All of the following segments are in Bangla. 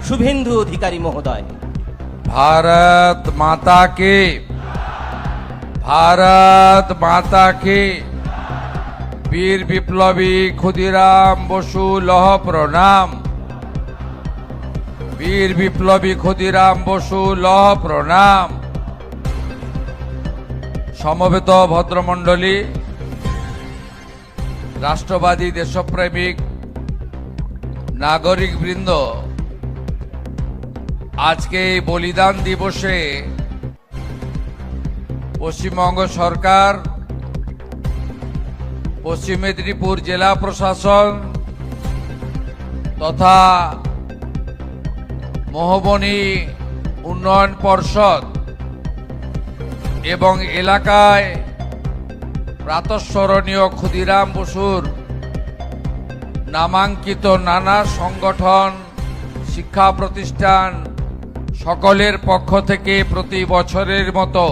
শুভেন্দু অধিকারী মহোদয়। भारत माता के, भारत माता के। वीर विप्लवी खुदीराम बसु लौह प्रणाम। वीर विप्लवी खुदीराम बसु लौह प्रणाम। समवेत भद्रमंडली, राष्ट्रवादी देशप्रेमिक नागरिक बृंद, आज के बलिदान दिवसे पश्चिमबंग सरकार, पश्चिम मेदिनीपुर जिला प्रशासन तथा मोहबनी उन्नयन परिषद एवं एलाकाय प्रातस्मरणीय खुदीराम बसुर नामांकित नाना संगठन, शिक्षा प्रतिष्ठान सकलेर पक्ष थेके प्रति बछरेर मतो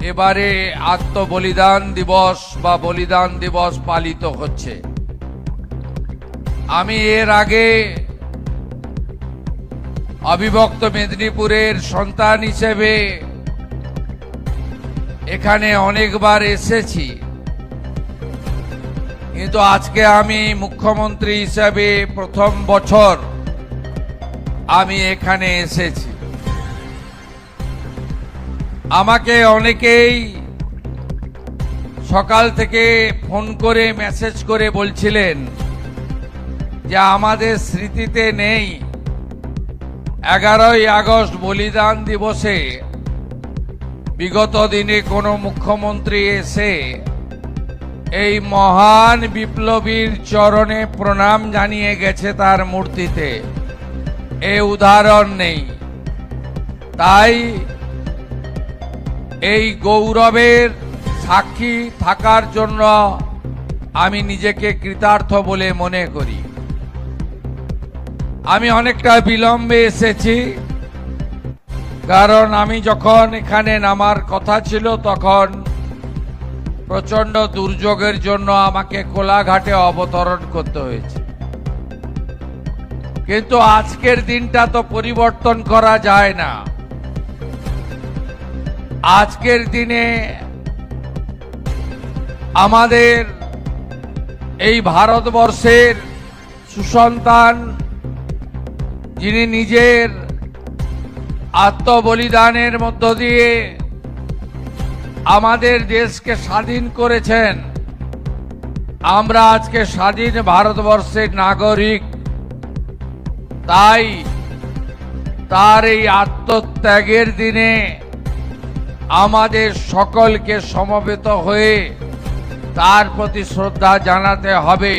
एबारे आत्मबलिदान दिवस बा बलिदान दिवस पालित होच्छे। आमी एर आगे अविभक्त मेदिनीपुरेर सन्तान हिसेबे एखाने अनेकबार एसेछि, किन्तु आजके आमी मुख्यमंत्री हिसेबे प्रथम बछर आमी एखाने एसेछि। আমাকে অনেকেই সকাল থেকে ফোন করে মেসেজ করে বলছিলেন যে আমাদের স্মৃতিতে নেই 11ই আগস্ট বলিদান দিবসে বিগত দিনে কোনো মুখ্যমন্ত্রী এসে এই মহান বিপ্লবীর চরণে প্রণাম জানিয়ে গেছে তার মূর্তিতে। এই উদাহরণ নেই। তাই এই গৌরবের সাক্ষী থাকার জন্য আমি নিজেকে কৃতার্থ বলে মনে করি। আমি অনেকটা বিলম্বে এসেছি, কারণ আমি যখন এখানে নামার কথা ছিল তখন প্রচন্ড দুর্যোগের জন্য আমাকে কোলাঘাটে অবতরণ করতে হয়েছে। কিন্তু আজকের দিনটা তো পরিবর্তন করা যায় না। আজকের দিনে আমাদের এই ভারতবর্ষের সুসন্তান, যিনি নিজের আত্মবলিদানের মধ্য দিয়ে আমাদের দেশকে স্বাধীন করেছেন, আমরা আজকে স্বাধীন ভারতবর্ষের নাগরিক। তাই তার এই আত্মত্যাগের দিনে আমাদের সকলকে সমবেত হয়ে তার প্রতি শ্রদ্ধা জানাতে হবে।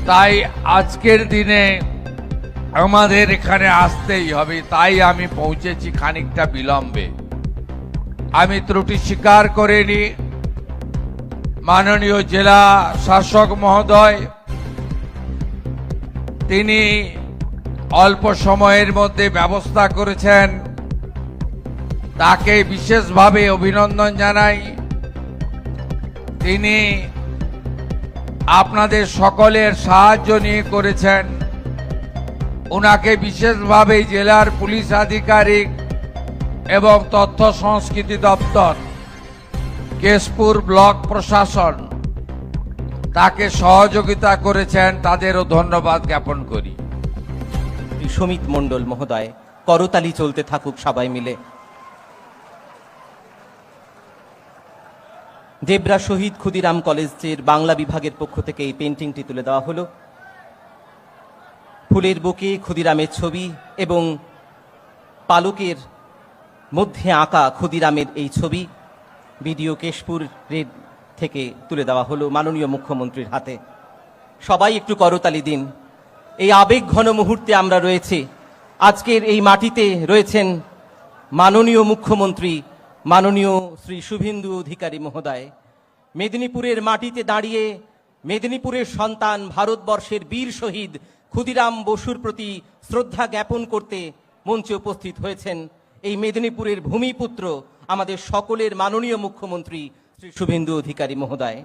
তাই আজকের দিনে আমাদের এখানে আসতেই হবে। তাই আমি পৌঁছেছি খানিকটা বিলম্বে। আমি ত্রুটি স্বীকার করিনি। মাননীয় জেলা শাসক মহোদয়, তিনি অল্প সময়ের মধ্যে ব্যবস্থা করেছেন, তাকে বিশেষভাবে অভিনন্দন জানাই। তিনি আপনাদের সকলের সাহায্য নিয়ে করেছেন। ওনাকে বিশেষভাবে জেলার পুলিশ আধিকারিক এবং তথ্য সংস্কৃতি দপ্তর, কেশপুর ব্লক প্রশাসন তাকে সহযোগিতা করেছেন, তাদেরও ধন্যবাদ জ্ঞাপন করি। সমিত মণ্ডল মহোদয়, করতালি চলতে থাকুক সবাই মিলে। দেবরা শহীদ ক্ষুদিরাম কলেজের বাংলা বিভাগের পক্ষ থেকে এই পেন্টিংটি তুলে দেওয়া হলো। ফুলের বুকে ক্ষুদিরামের ছবি এবং পালকের মধ্যে আঁকা ক্ষুদিরামের এই ছবি বিডিও কেশপুর রেড থেকে তুলে দেওয়া হলো মাননীয় মুখ্যমন্ত্রীর হাতে। সবাই একটু করতালি দিন। এই আবেগ ঘন মুহূর্তে আমরা রয়েছি। আজকের এই মাটিতে রয়েছেন মাননীয় মুখ্যমন্ত্রী মাননীয় শ্রী শুভেন্দু অধিকারী মহোদয়। মেদিনীপুরের মাটিতে দাঁড়িয়ে মেদিনীপুরের সন্তান, ভারতবর্ষের বীর শহীদ ক্ষুদিরাম বসুর প্রতি শ্রদ্ধা জ্ঞাপন করতে মঞ্চে উপস্থিত হয়েছেন এই মেদিনীপুরের ভূমিপুত্র আমাদের সকলের মাননীয় মুখ্যমন্ত্রী শ্রী শুভেন্দু অধিকারী মহোদয়।